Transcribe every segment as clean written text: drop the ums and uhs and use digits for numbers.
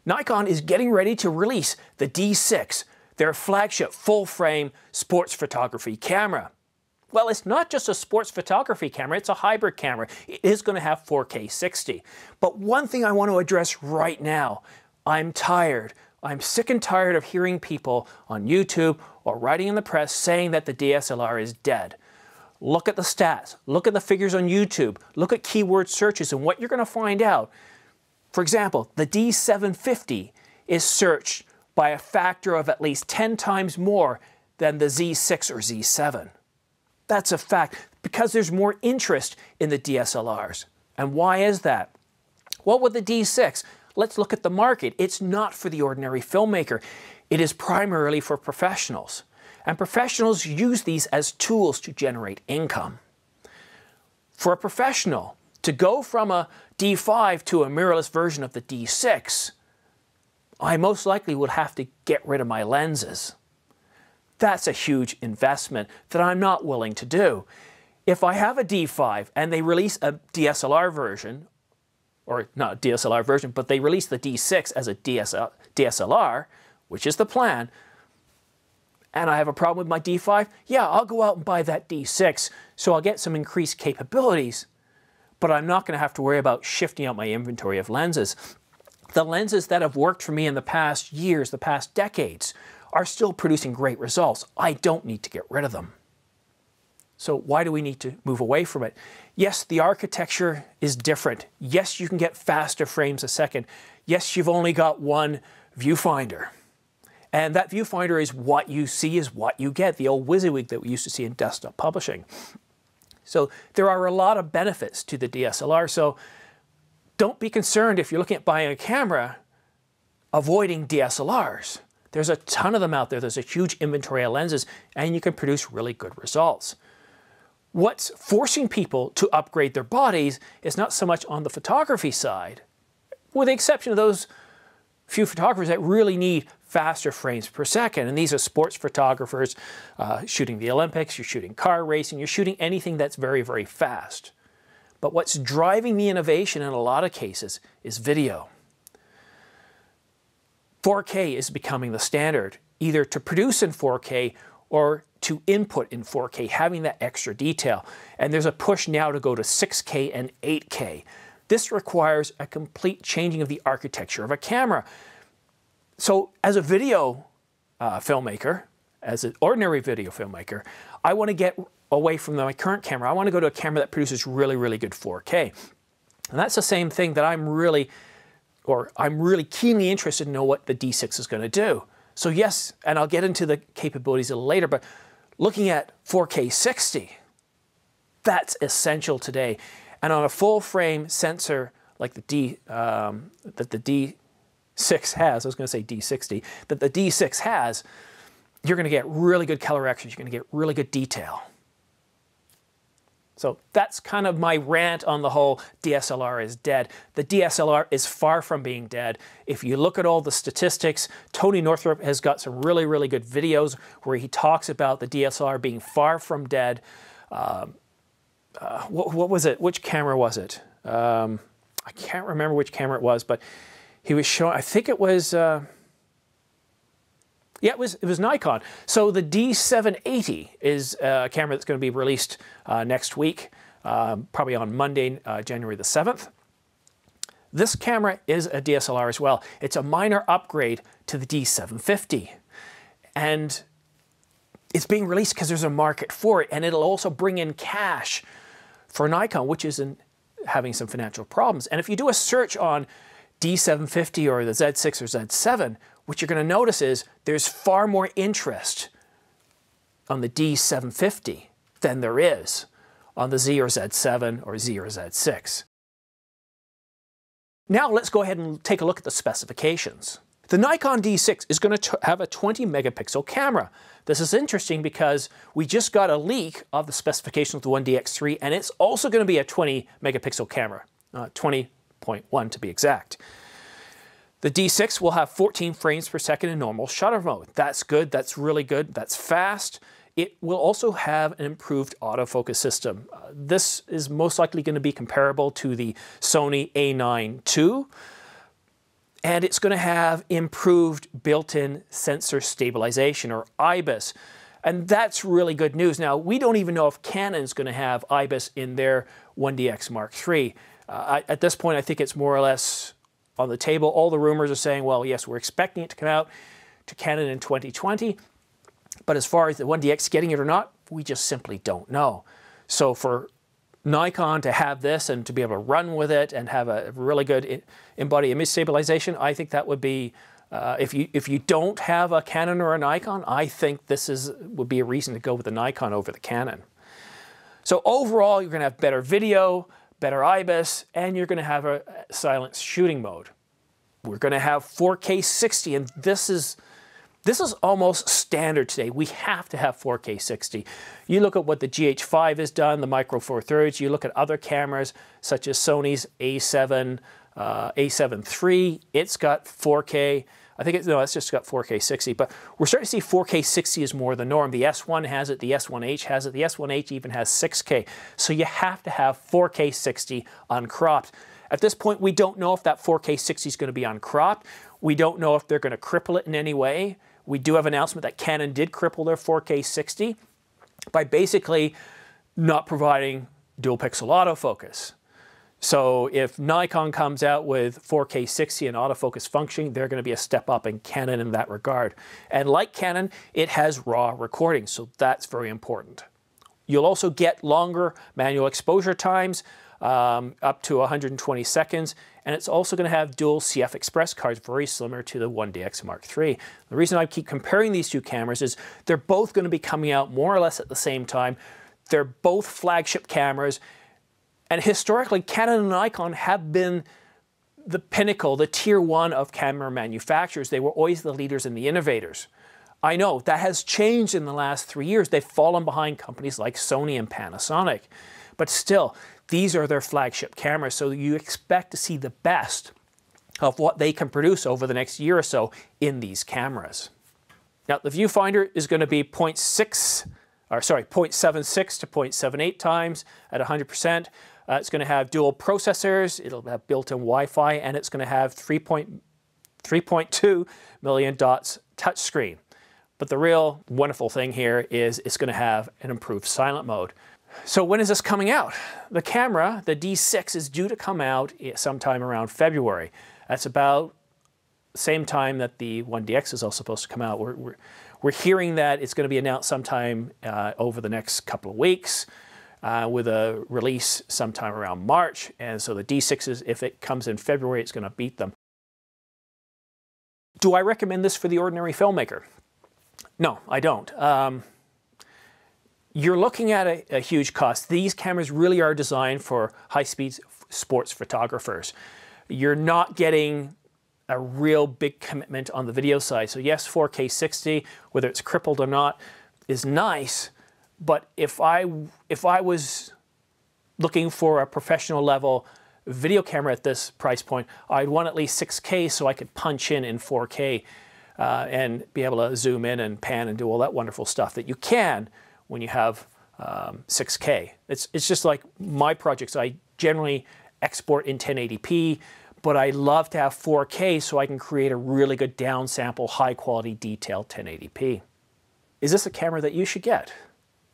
Nikon is getting ready to release the D6, their flagship full-frame sports photography camera. Well, it's not just a sports photography camera, it's a hybrid camera. It is going to have 4K 60. But one thing I want to address right now, I'm tired. I'm sick and tired of hearing people on YouTube or writing in the press saying that the DSLR is dead. Look at the stats, look at the figures on YouTube, look at keyword searches, and what you're going to find out. For example, the D750 is searched by a factor of at least 10 times more than the Z6 or Z7. That's a fact, because there's more interest in the DSLRs. And why is that? Well, with the D6, let's look at the market. It's not for the ordinary filmmaker. It is primarily for professionals. And professionals use these as tools to generate income. For a professional, to go from a D5 to a mirrorless version of the D6, I most likely would have to get rid of my lenses. That's a huge investment that I'm not willing to do. If I have a D5 and they release a DSLR version, or not a DSLR version, but they release the D6 as a DSLR, which is the plan, and I have a problem with my D5, yeah, I'll go out and buy that D6, so I'll get some increased capabilities, but I'm not going to have to worry about shifting out my inventory of lenses. The lenses that have worked for me in the past years, the past decades, are still producing great results. I don't need to get rid of them. So why do we need to move away from it? Yes, the architecture is different. Yes, you can get faster frames a second. Yes, you've only got one viewfinder. And that viewfinder is what you see is what you get, the old WYSIWYG that we used to see in desktop publishing. So there are a lot of benefits to the DSLR. So don't be concerned if you're looking at buying a camera, avoiding DSLRs. There's a ton of them out there. There's a huge inventory of lenses, and you can produce really good results. What's forcing people to upgrade their bodies is not so much on the photography side, with the exception of those few photographers that really need faster frames per second. And these are sports photographers shooting the Olympics, you're shooting car racing, you're shooting anything that's very, very fast. But what's driving the innovation in a lot of cases is video. 4K is becoming the standard, either to produce in 4K or to input in 4K, having that extra detail. And there's a push now to go to 6K and 8K. This requires a complete changing of the architecture of a camera. So as a video filmmaker, as an ordinary video filmmaker, I want to get away from my current camera. I want to go to a camera that produces really, really good 4K. And that's the same thing that I'm really keenly interested to know what the D6 is going to do. So yes, and I'll get into the capabilities a little later, but looking at 4K 60, that's essential today. And on a full frame sensor like the D6 has, I was going to say D60, that the D6 has, you're going to get really good color corrections, you're going to get really good detail. So that's kind of my rant on the whole DSLR is dead. The DSLR is far from being dead. If you look at all the statistics, Tony Northrup has got some really, really good videos where he talks about the DSLR being far from dead. What was it? Which camera was it? I can't remember which camera it was, but he was showing, I think it was, yeah, it was Nikon. So the D780 is a camera that's going to be released next week, probably on Monday, January the 7th. This camera is a DSLR as well. It's a minor upgrade to the D750. And it's being released because there's a market for it, and it'll also bring in cash for Nikon, which is having some financial problems. And if you do a search on D750 or the Z6 or Z7, what you're going to notice is there's far more interest on the D750 than there is on the Z or Z7 or Z or Z6. Now let's go ahead and take a look at the specifications. The Nikon D6 is going to have a 20 megapixel camera. This is interesting because we just got a leak of the specifications of the 1DX3, and it's also going to be a 20 megapixel camera, 20.1 to be exact. The D6 will have 14 frames per second in normal shutter mode. That's good, that's really good, that's fast. It will also have an improved autofocus system. This is most likely going to be comparable to the Sony A9 II. And it's going to have improved built-in sensor stabilization, or IBIS. And that's really good news. Now, we don't even know if Canon's going to have IBIS in their 1DX Mark III. At this point, I think it's more or less on the table. All the rumors are saying, well, yes, we're expecting it to come out to Canon in 2020. But as far as the 1DX getting it or not, we just simply don't know. So for Nikon to have this and to be able to run with it and have a really good in-body image stabilization, I think that would be, if you don't have a Canon or a Nikon, I think would be a reason to go with the Nikon over the Canon. So overall, you're going to have better video, better IBIS, and you're going to have a silent shooting mode. We're going to have 4K 60, and this is almost standard today. We have to have 4K 60. You look at what the GH5 has done, the Micro Four Thirds. You look at other cameras such as Sony's A7 III. It's got 4K. I think it's just got 4K 60. But we're starting to see 4K 60 is more the norm. The S1 has it. The S1H has it. The S1H even has 6K. So you have to have 4K 60 uncropped. At this point, we don't know if that 4K 60 is going to be uncropped. We don't know if they're going to cripple it in any way. We do have an announcement that Canon did cripple their 4K 60 by basically not providing dual pixel autofocus. So if Nikon comes out with 4K 60 and autofocus functioning, they're going to be a step up in Canon in that regard. And like Canon, it has RAW recording, so that's very important. You'll also get longer manual exposure times, up to 120 seconds, and it's also going to have dual CF Express cards, very similar to the 1DX Mark III. The reason I keep comparing these two cameras is they're both going to be coming out more or less at the same time. They're both flagship cameras, and historically, Canon and Nikon have been the pinnacle, the tier one of camera manufacturers. They were always the leaders and the innovators. I know that has changed in the last 3 years. They've fallen behind companies like Sony and Panasonic, but still, these are their flagship cameras, so you expect to see the best of what they can produce over the next year or so in these cameras. Now, the viewfinder is going to be 0.76 to 0.78 times at 100%. It's going to have dual processors, it'll have built-in Wi-Fi, and it's going to have 3.2 million dots touchscreen. But the real wonderful thing here is it's going to have an improved silent mode. So when is this coming out? The camera, the D6, is due to come out sometime around February. That's about the same time that the 1DX is also supposed to come out. We're hearing that it's going to be announced sometime over the next couple of weeks with a release sometime around March. And so the D6, if it comes in February, it's going to beat them. Do I recommend this for the ordinary filmmaker? No, I don't. You're looking at a huge cost. These cameras really are designed for high-speed sports photographers. You're not getting a real big commitment on the video side. So yes, 4K 60, whether it's crippled or not, is nice. But if I was looking for a professional level video camera at this price point, I'd want at least 6K so I could punch in 4K and be able to zoom in and pan and do all that wonderful stuff that you can when you have 6K. It's just like my projects. I generally export in 1080p, but I love to have 4K so I can create a really good downsample, high quality, detailed 1080p. Is this a camera that you should get?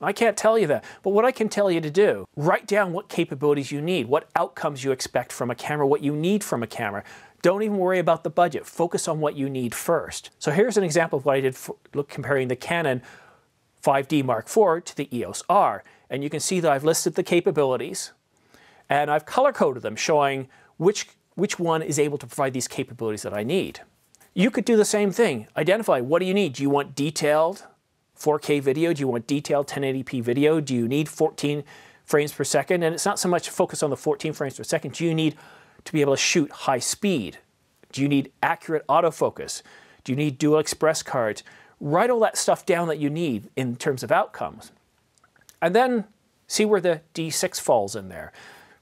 I can't tell you that, but what I can tell you to do, write down what capabilities you need, what outcomes you expect from a camera, what you need from a camera. Don't even worry about the budget. Focus on what you need first. So here's an example of what I did comparing the Canon 5D Mark IV to the EOS R. And you can see that I've listed the capabilities and I've color-coded them, showing which one is able to provide these capabilities that I need. You could do the same thing. Identify, what do you need? Do you want detailed 4K video? Do you want detailed 1080p video? Do you need 14 frames per second? And it's not so much focus on the 14 frames per second. Do you need to be able to shoot high speed? Do you need accurate autofocus? Do you need dual express cards? Write all that stuff down that you need in terms of outcomes. And then see where the D6 falls in there.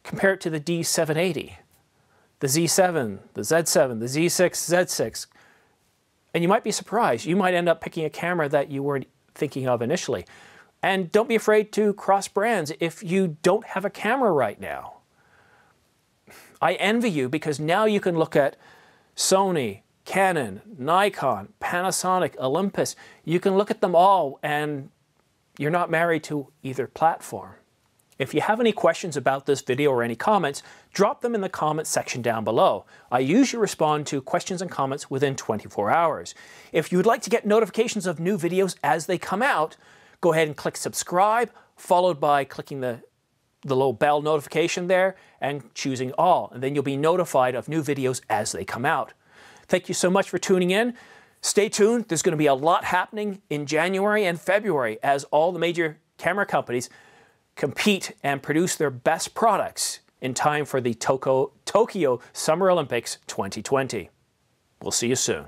Compare it to the D780, the Z7, the Z7, the Z6, Z6. And you might be surprised. You might end up picking a camera that you weren't thinking of initially. And don't be afraid to cross brands if you don't have a camera right now. I envy you, because now you can look at Sony, Canon, Nikon, Panasonic, Olympus. You can look at them all and you're not married to either platform. If you have any questions about this video or any comments, drop them in the comment section down below. I usually respond to questions and comments within 24 hours. If you would like to get notifications of new videos as they come out, go ahead and click subscribe, followed by clicking the little bell notification there and choosing all. And then you'll be notified of new videos as they come out. Thank you so much for tuning in. Stay tuned. There's going to be a lot happening in January and February as all the major camera companies compete and produce their best products in time for the Tokyo Summer Olympics 2020. We'll see you soon.